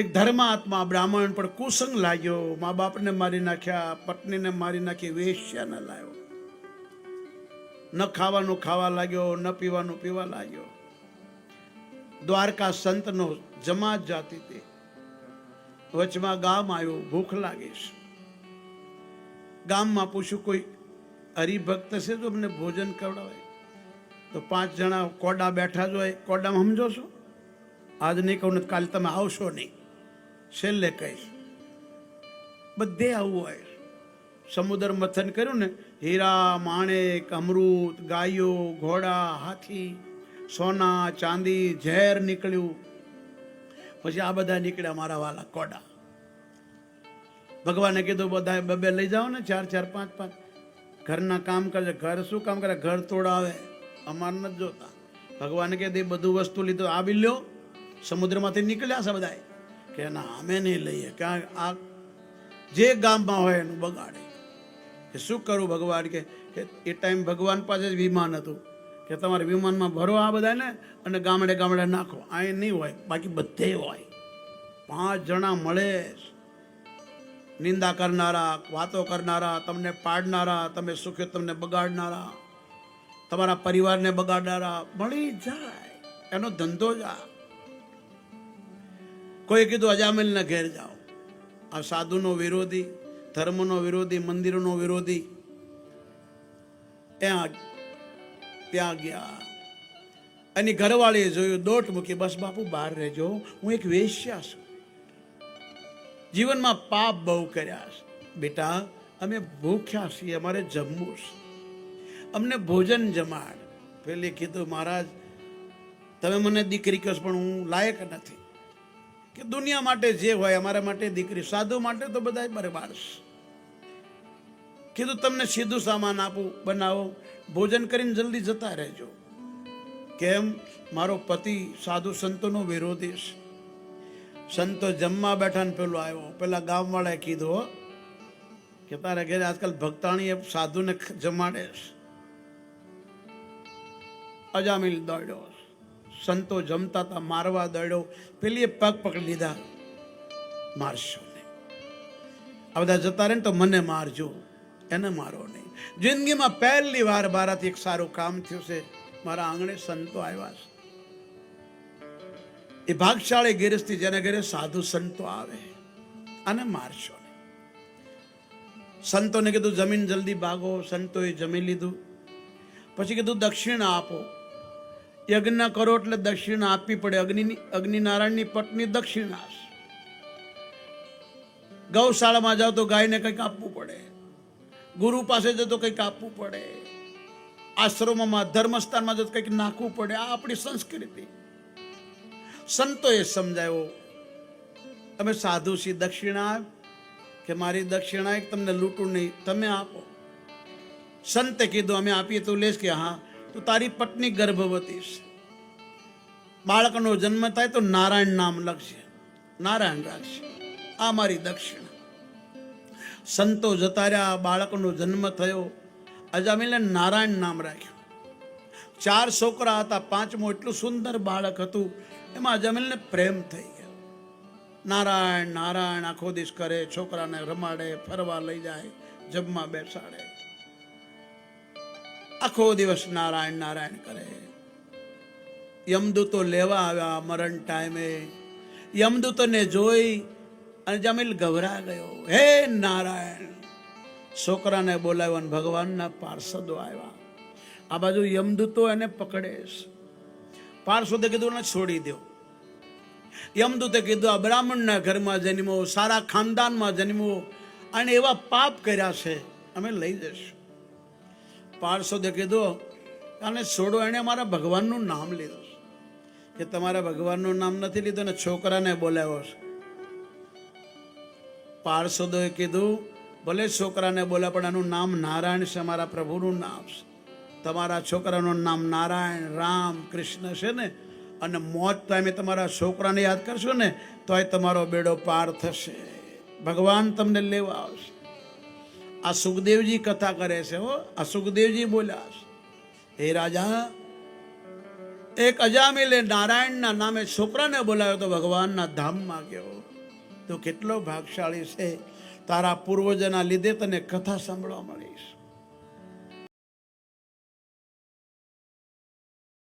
એક ધર્માત્મા બ્રાહ્મણ પણ કુસંગ લાગ્યો, મા બાપને મારી નાખ્યા, પત્નીને મારી નાખી, વેશ્યાને લાવ્યો. ન ખાવાનું ખાવા લાગ્યો, ન પીવાનું પીવા લાગ્યો. દ્વારકા સંતનો જમાત જાતી હતી. વચમાં ગામ આવ્યું, ભૂખ લાગીશ. ગામમાં પૂછ્યું કોઈ હરિભક્ત છે તો અમને ભોજન કવડાવે. તો 5 જણા કોડા બેઠા જ હોય. કોડામાં સમજો છો? આજ નહીં કહું, કાલે તમે આવશો નહીં, છેલ્લે કહીશ. બધે આવું હોય. સમુદ્ર મથન કર્યું ને, હીરા માણેક અમૃત, ગાયો, ઘોડા, હાથી, સોના ચાંદી, ઝેર નીકળ્યું. પછી આ બધા નીકળ્યા મારા વાલા કોડા. ભગવાને કીધું બધા બે લઈ જાઓ ને, 4 4 5 5. ઘરના કામ કરે. ઘર શું કામ કરે? ઘર તોડાવે. અમાર નથી જોતા. ભગવાને કહે દે બધું વસ્તુ લીધું, આ બી લ્યો. સમુદ્રમાંથી નીકળ્યા છે બધા કે ના અમે નહીં લઈએ. ક્યાં આ જે ગામમાં હોય એનું બગાડે. કે શું કરું ભગવાન? કે એ ટાઈમ ભગવાન પાસે જ વિમાન હતું કે તમારે વિમાનમાં ભરો આ બધાને અને ગામડે ગામડે નાખો. અહીં નહીં હોય, બાકી બધે હોય. 5 જણા મળે, નિંદા કરનારા, વાતો કરનારા, તમને પાડનારા, તમે સુખે તમને બગાડનારા, તમારા પરિવારને બગાડનારા મળી જાય. એનો ધંધો જ આ. કોઈ કીધું અજામિલના ઘેર જાઓ. આ સાધુનો વિરોધી, ધર્મનો વિરોધી, મંદિરોનો વિરોધી. ત્યાં ગયા. એની ઘરવાળીએ જોયું, દોટ મૂકી, બસ બાપુ બહાર રહેજો, હું એક વેશ્યા છું, જીવનમાં પાપ બહુ કર્યા છે. બેટા અમે ભૂખ્યા છીએ, અમારે જમવું છે, અમને ભોજન જમાડ. પેલી કીધું મહારાજ તમે મને દીકરી કહો પણ હું લાયક નથી. કે દુનિયા માટે જે હોય અમારા માટે દીકરી, સાધુ માટે તો બધા બરાબર છે. કીધું તમને સીધું સામાન આપું, બનાવો, ભોજન કરીને જલ્દી જતા રહેજો. કેમ? મારો પતિ સાધુ સંતોનો વિરોધી છે. સંતો જમવા બેઠા ને પેલો આવ્યો. પેલા ગામવાળાએ કીધું કે તારા ઘરે આજકાલ ભક્તાણી સાધુને જમાડે છે. અજામિલ દોડ્યો. સંતો જમતા હતા, મારવા દોડ્યો. પેલી પગ પકડી લીધા, મારશો નહીં. આ બધા જતા રહે ને તો મને મારજો, એને મારો નહીં. જિંદગીમાં પહેલી વાર મારાથી એક સારું કામ થયું છે. મારા આંગણે સંતો આવ્યા છે. એ ભાગશાળી ગેરસ્તી જેને ઘરે સાધુ સંતો આવે, અને મારશો નહીં. સંતોને કીધું જમીન જલ્દી ભાગો. સંતોએ જમી લીધું. પછી કીધું દક્ષિણા આપો. યજ્ઞ કરો એટલે દક્ષિણા આપવી પડે. અગ્નિનારાયણની પત્ની દક્ષિણા. ગૌશાળામાં જાઓ તો ગાયને કંઈક આપવું પડે. ગુરુ પાસે જતો કંઈક આપવું પડે. આશ્રમમાં ધર્મસ્થાનમાં જતો કંઈક નાખવું પડે. આ આપણી સંસ્કૃતિ. સંતોએ સમજાયો, તમે સાધુ છી, દક્ષિણા કે મારી દક્ષિણા એક તમને લૂંટું નહીં, તમે આપો. સંતે કીધું અમે આપીએ તો લેશ? કે હા. તો તારી પત્ની ગર્ભવતી છે, બાળકનો જન્મ થાય તો નારાયણ નામ લખશે, નારાયણ રાખશે, આ મારી દક્ષિણા. સંતો જતા રહ્યા. બાળકનો જન્મ થયો. અજામિલે નારાયણ નામ રાખ્યું. 4 છોકરા હતા, 5મો એટલું સુંદર બાળક હતું. એમાં અજામિલને પ્રેમ થઈ ગયો. નારાયણ નારાયણ આખો દિવસ કરે. છોકરાને રમાડે, ફરવા લઈ જાય, જમવા બેસાડે. આખો દિવસ નારાયણ નારાયણ કરે. યમદૂતો લેવા આવ્યા મરણ ટાઈમે. યમદૂતોને જોઈ અને અજામિલ ગભરા ગયો. હે નારાયણ! છોકરાને બોલાવ્યો અને ભગવાનના પાર્ષદો આવ્યા. આ બાજુ યમદૂતો એને પકડે. પાર્ષદે કીધું ને છોડી દો. યમદૂતે કીધું આ બ્રાહ્મણના ઘરમાં જન્મો, સારા ખાનદાનમાં જન્મો, અને એવા પાપ કર્યા છે, અમે લઈ જઈશું. પાર્ષદે કીધું આને છોડો. એને મારા ભગવાનનું નામ લીધું કે તમારા ભગવાનનું નામ નથી લીધું ને છોકરાને બોલાવ્યો છે. પાર્ષદોએ કીધું ભલે છોકરાને બોલ્યા પણ આનું નામ નારાયણ છે, અમારા પ્રભુનું નામ છે. તમારા છોકરાનું નામ નારાયણ, રામ, કૃષ્ણ છે ને, અને મોત ટાઈમે તમારા છોકરાને યાદ કરશો ને તો એ તમારો બેડો પાર થશે. ભગવાન તમને લેવા આવશે. આ સુખદેવજી કથા કરે છે. આ સુખદેવજી બોલ્યા છે, હે રાજા, એક અજામિલે નારાયણના નામે છોકરાને બોલાવ્યો તો ભગવાનના ધામમાં ગયો. તો કેટલો ભાગશાળી છે. તારા પૂર્વજના લીધે તને કથા સાંભળવા મળીશ.